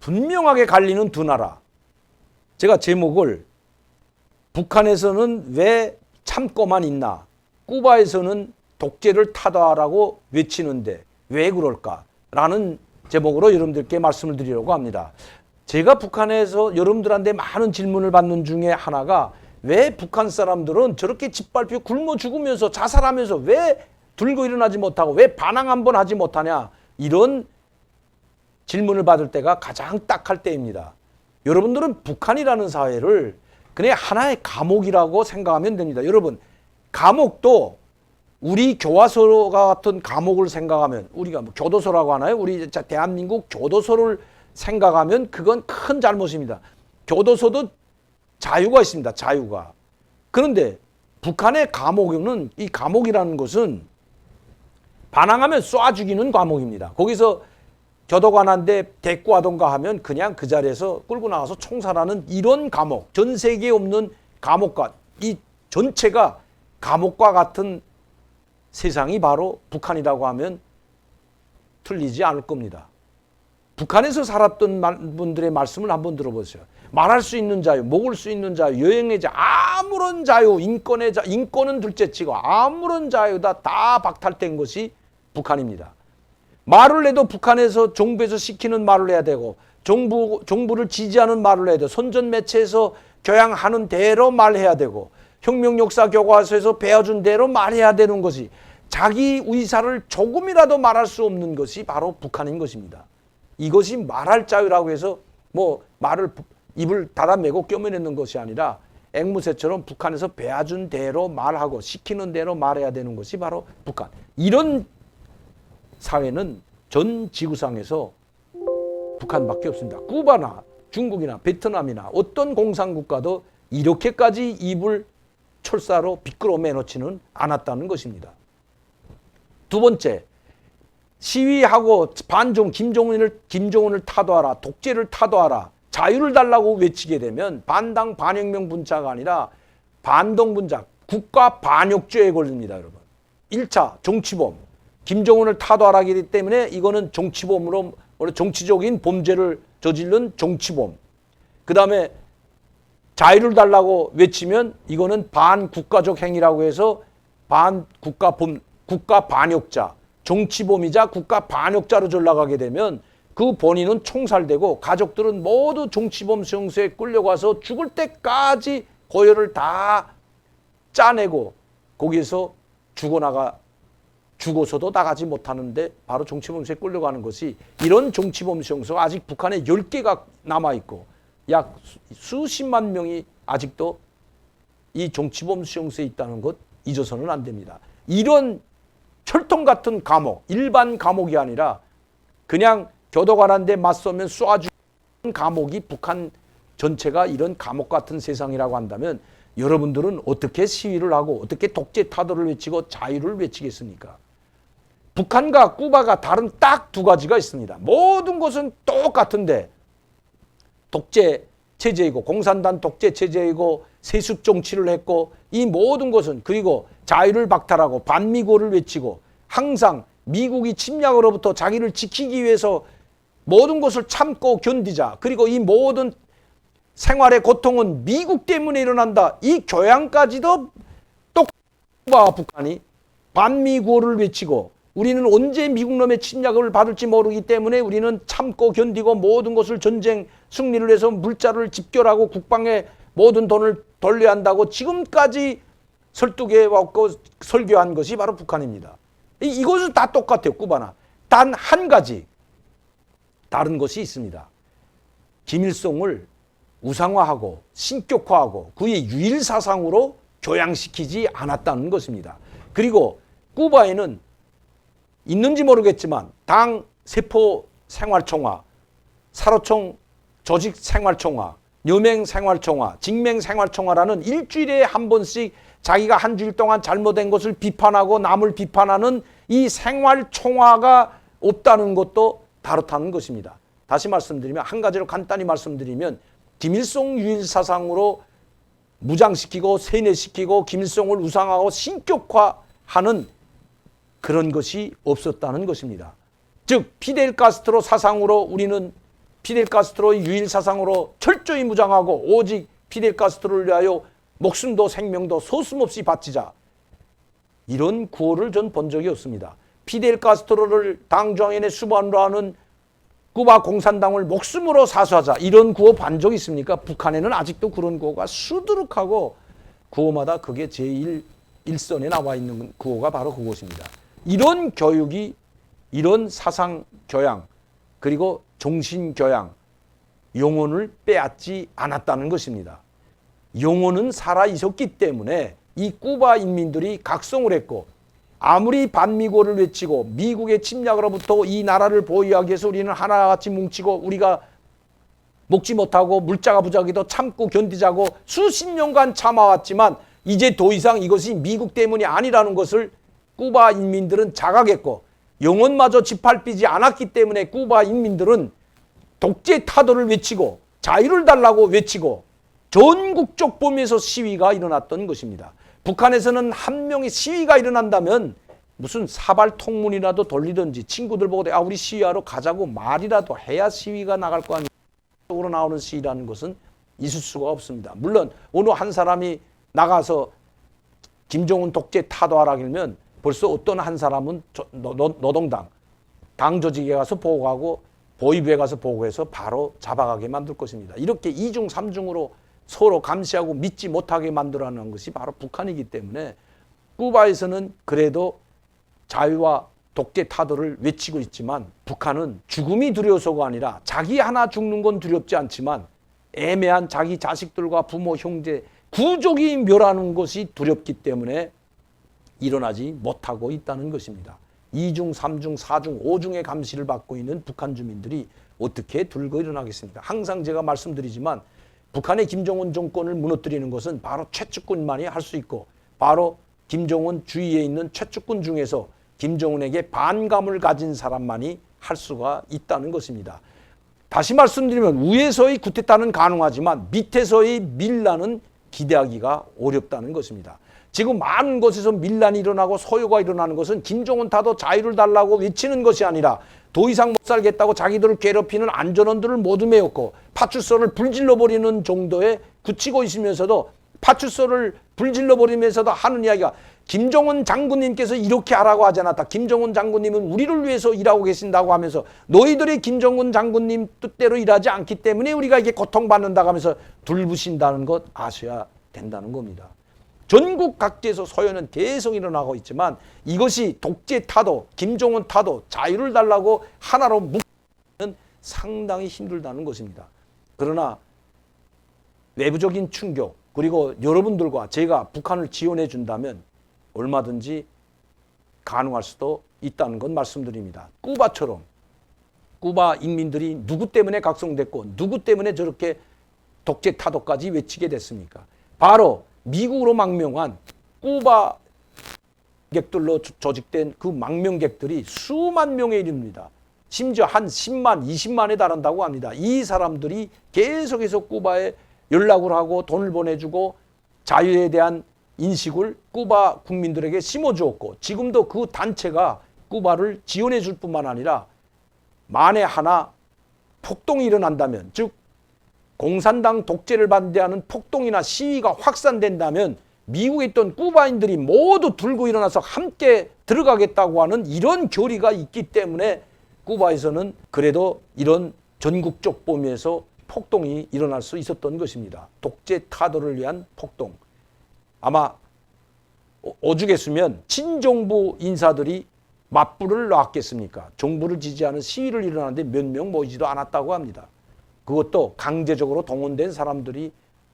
분명하게 갈리는 두 나라. 제가 제목을 북한에서는 왜 참고만 있나, 쿠바에서는 독재를 타도하라고 외치는데 왜 그럴까라는 제목으로 여러분들께 말씀을 드리려고 합니다. 제가 북한에서 여러분들한테 많은 질문을 받는 중에 하나가, 왜 북한 사람들은 저렇게 짓밟히고 굶어 죽으면서 자살하면서 왜 들고 일어나지 못하고 왜 반항 한번 하지 못하냐, 이런 질문을 받을 때가 가장 딱할 때입니다. 여러분들은 북한이라는 사회를 그냥 하나의 감옥이라고 생각하면 됩니다. 여러분, 감옥도 우리 교화소가 같은 감옥을 생각하면, 우리가 뭐 교도소라고 하나요? 우리 대한민국 교도소를 생각하면 그건 큰 잘못입니다. 교도소도 자유가 있습니다. 자유가. 그런데 북한의 감옥은, 이 감옥이라는 것은 반항하면 쏴 죽이는 감옥입니다. 거기서 교도관한테 대꾸하던가 하면 그냥 그 자리에서 끌고 나가서 총살하는 이런 감옥, 전 세계에 없는 감옥과, 이 전체가 감옥과 같은 세상이 바로 북한이라고 하면 틀리지 않을 겁니다. 북한에서 살았던 분들의 말씀을 한번 들어보세요. 말할 수 있는 자유, 먹을 수 있는 자유, 여행의 자유, 아무런 자유, 인권의 자유, 인권은 둘째치고 아무런 자유다 다 박탈된 것이 북한입니다. 말을 해도 북한에서 정부에서 시키는 말을 해야 되고, 정부를 지지하는 말을 해야 되고, 선전 매체에서 교양하는 대로 말해야 되고, 혁명 역사 교과서에서 배워준 대로 말해야 되는 것이, 자기 의사를 조금이라도 말할 수 없는 것이 바로 북한인 것입니다. 이것이 말할 자유라고 해서 뭐 말을 입을 닫아매고 껴매내는 것이 아니라 앵무새처럼 북한에서 배워준 대로 말하고 시키는 대로 말해야 되는 것이 바로 북한. 이런 사회는 전 지구상에서 북한밖에 없습니다. 쿠바나 중국이나 베트남이나 어떤 공산국가도 이렇게까지 입을 철사로 비끄러매 놓지는 않았다는 것입니다. 두 번째, 시위하고 반중 김정은을 타도하라, 독재를 타도하라, 자유를 달라고 외치게 되면 반당 반혁명 분자가 아니라 반동 분자, 국가 반역죄에 걸립니다, 여러분. 1차 정치범, 김정은을 타도하라기 때문에 이거는 정치범으로, 정치적인 범죄를 저지른 정치범. 그 다음에 자유를 달라고 외치면 이거는 반국가적 행위라고 해서 국가 반역자, 정치범이자 국가 반역자로 전락하게 되면 그 본인은 총살되고 가족들은 모두 정치범 수용소에 끌려가서 죽을 때까지 고열을 다 짜내고 거기에서 죽어서도 나가지 못하는데 바로 정치범수에 끌려가는 것이, 이런 정치범 수용소가 아직 북한에 10개가 남아있고 약 수십만 명이 아직도 이 정치범 수용소에 있다는 것 잊어서는 안 됩니다. 이런 철통 같은 감옥, 일반 감옥이 아니라 그냥 교도관한테 맞서면 쏴주는 감옥이 북한 전체가 이런 감옥 같은 세상이라고 한다면 여러분들은 어떻게 시위를 하고 어떻게 독재 타도를 외치고 자유를 외치겠습니까? 북한과 쿠바가 다른 딱 두 가지가 있습니다. 모든 것은 똑같은데 독재 체제이고 공산당 독재 체제이고 세습 정치를 했고, 이 모든 것은, 그리고 자유를 박탈하고 반미고를 외치고 항상 미국이 침략으로부터 자기를 지키기 위해서 모든 것을 참고 견디자, 그리고 이 모든 생활의 고통은 미국 때문에 일어난다, 이 교양까지도 똑바 북한이 반미고를 외치고, 우리는 언제 미국 놈의 침략을 받을지 모르기 때문에 우리는 참고 견디고 모든 것을 전쟁 승리를 해서 물자를 집결하고 국방에 모든 돈을 돌려야 한다고 지금까지 설득해 왔고 설교한 것이 바로 북한입니다. 이것은 다 똑같아요. 쿠바나. 단 한 가지 다른 것이 있습니다. 김일성을 우상화하고 신격화하고 그의 유일 사상으로 교양시키지 않았다는 것입니다. 그리고 쿠바에는 있는지 모르겠지만 당 세포 생활총화, 사로총 조직 생활총화, 여맹 생활총화, 직맹 생활총화라는 일주일에 한 번씩 자기가 한 주일 동안 잘못된 것을 비판하고 남을 비판하는 이 생활총화가 없다는 것도 다르다는 것입니다. 다시 말씀드리면, 한 가지로 간단히 말씀드리면, 김일성 유일 사상으로 무장시키고 세뇌시키고 김일성을 우상하고 신격화하는 그런 것이 없었다는 것입니다. 즉 피델 카스트로 사상으로 우리는 피델 카스트로의 유일 사상으로 철저히 무장하고 오직 피델 카스트로를 위하여 목숨도 생명도 소슴없이 바치자. 이런 구호를 전 본 적이 없습니다. 피델 카스트로를 당정인의 수반으로 하는 쿠바 공산당을 목숨으로 사수하자. 이런 구호 본 적 있습니까? 북한에는 아직도 그런 구호가 수두룩하고 구호마다 그게 제1선에 나와 있는 구호가 바로 그것입니다. 이런 교육이, 이런 사상 교양, 그리고 정신 교양, 영혼을 빼앗지 않았다는 것입니다. 영혼은 살아 있었기 때문에 이 쿠바 인민들이 각성을 했고, 아무리 반미고를 외치고 미국의 침략으로부터 이 나라를 보호하기 위해서 우리는 하나같이 뭉치고 우리가 먹지 못하고 물자가 부족해도 참고 견디자고 수십 년간 참아왔지만 이제 더 이상 이것이 미국 때문이 아니라는 것을 쿠바 인민들은 자각했고, 영혼마저 짓밟히지 않았기 때문에 쿠바 인민들은 독재 타도를 외치고 자유를 달라고 외치고 전국적 범위에서 시위가 일어났던 것입니다. 북한에서는 한 명의 시위가 일어난다면 무슨 사발 통문이라도 돌리든지 친구들 보고 우리 시위하러 가자고 말이라도 해야 시위가 나갈 거 아니에요. 으로 나오는 시위라는 것은 있을 수가 없습니다. 물론 어느 한 사람이 나가서 김정은 독재 타도하라 그러면 벌써 어떤 한 사람은 노동당 당 조직에 가서 보고하고 보위부에 가서 보고해서 바로 잡아가게 만들 것입니다. 이렇게 이중 삼중으로 서로 감시하고 믿지 못하게 만들어내는 것이 바로 북한이기 때문에 쿠바에서는 그래도 자유와 독재 타도를 외치고 있지만 북한은 죽음이 두려워서가 아니라 자기 하나 죽는 건 두렵지 않지만 애매한 자기 자식들과 부모, 형제, 구족이 멸하는 것이 두렵기 때문에 일어나지 못하고 있다는 것입니다. 2중, 3중, 4중, 5중의 감시를 받고 있는 북한 주민들이 어떻게 들고 일어나겠습니까? 항상 제가 말씀드리지만 북한의 김정은 정권을 무너뜨리는 것은 바로 최측근만이 할 수 있고 바로 김정은 주위에 있는 최측근 중에서 김정은에게 반감을 가진 사람만이 할 수가 있다는 것입니다. 다시 말씀드리면 위에서의 쿠데타는 가능하지만 밑에서의 밀란은 기대하기가 어렵다는 것입니다. 지금 많은 곳에서 밀란이 일어나고 소요가 일어나는 것은 김정은 타도 자유를 달라고 외치는 것이 아니라 더 이상 못 살겠다고 자기들을 괴롭히는 안전원들을 모두 메웠고 파출소를 불질러버리는 정도에 그치고 있으면서도 파출소를 불질러버리면서도 하는 이야기가 김정은 장군님께서 이렇게 하라고 하지 않았다. 김정은 장군님은 우리를 위해서 일하고 계신다고 하면서 너희들이 김정은 장군님 뜻대로 일하지 않기 때문에 우리가 이게 고통받는다고 하면서 둘부신다는 것 아셔야 된다는 겁니다. 전국 각지에서 소요는 계속 일어나고 있지만 이것이 독재 타도, 김정은 타도, 자유를 달라고 하나로 묶는 상당히 힘들다는 것입니다. 그러나 외부적인 충격 그리고 여러분들과 제가 북한을 지원해 준다면 얼마든지 가능할 수도 있다는 건 말씀드립니다. 쿠바처럼 쿠바 인민들이 누구 때문에 각성됐고 누구 때문에 저렇게 독재 타도까지 외치게 됐습니까? 바로 미국으로 망명한 쿠바 객들로 조직된 그 망명객들이 수만 명에 이릅니다. 심지어 한 10만, 20만에 달한다고 합니다. 이 사람들이 계속해서 쿠바에 연락을 하고 돈을 보내주고 자유에 대한 인식을 쿠바 국민들에게 심어주었고 지금도 그 단체가 쿠바를 지원해 줄 뿐만 아니라 만에 하나 폭동이 일어난다면 즉 공산당 독재를 반대하는 폭동이나 시위가 확산된다면 미국에 있던 쿠바인들이 모두 들고 일어나서 함께 들어가겠다고 하는 이런 교리가 있기 때문에 쿠바에서는 그래도 이런 전국적 범위에서 폭동이 일어날 수 있었던 것입니다. 독재 타도를 위한 폭동. 아마 오죽했으면 친정부 인사들이 맞불을 놨겠습니까? 정부를 지지하는 시위를 일어나는데 몇 명 모이지도 않았다고 합니다. 그것도 강제적으로 동원된 사람들이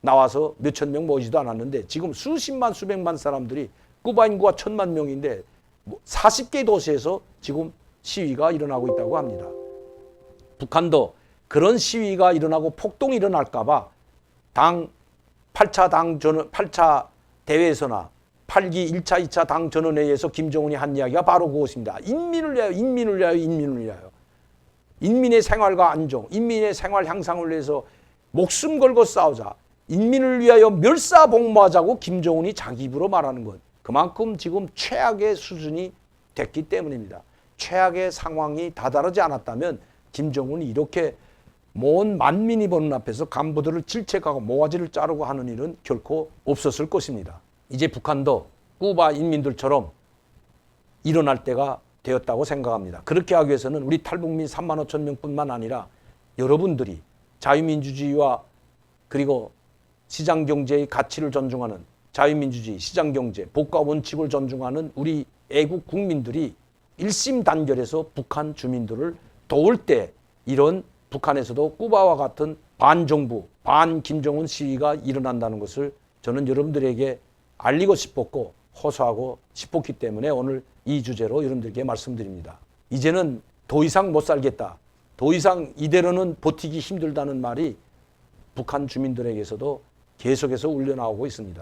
나와서 몇천 명 모이지도 않았는데 지금 수십만 수백만 사람들이 쿠바 인구가 1,000만 명인데 40개 도시에서 지금 시위가 일어나고 있다고 합니다. 북한도 그런 시위가 일어나고 폭동이 일어날까 봐 8차 대회에서나 8기 1차, 2차 당 전원회의에서 김정은이 한 이야기가 바로 그것입니다. 인민을 위하여, 인민을 위하여, 인민을 위하여. 인민의 생활과 안정, 인민의 생활 향상을 위해서 목숨 걸고 싸우자. 인민을 위하여 멸사복무하자고 김정은이 자기 입으로 말하는 것. 그만큼 지금 최악의 수준이 됐기 때문입니다. 최악의 상황이 다다르지 않았다면 김정은이 이렇게 모든 만민이 보는 앞에서 간부들을 질책하고 모가지를 자르고 하는 일은 결코 없었을 것입니다. 이제 북한도 쿠바 인민들처럼 일어날 때가 되었다고 생각합니다. 그렇게 하기 위해서는 우리 탈북민 3만 5천 명뿐만 아니라 여러분들이 자유민주주의와 그리고 시장경제의 가치를 존중하는 자유민주주의, 시장경제, 복과 원칙을 존중하는 우리 애국 국민들이 일심단결해서 북한 주민들을 도울 때 이런 북한에서도 쿠바와 같은 반정부, 반김정은 시위가 일어난다는 것을 저는 여러분들에게 알리고 싶었고 호소하고 싶었기 때문에 오늘 이 주제로 여러분들께 말씀드립니다. 이제는 더 이상 못 살겠다. 더 이상 이대로는 버티기 힘들다는 말이 북한 주민들에게서도 계속해서 울려나오고 있습니다.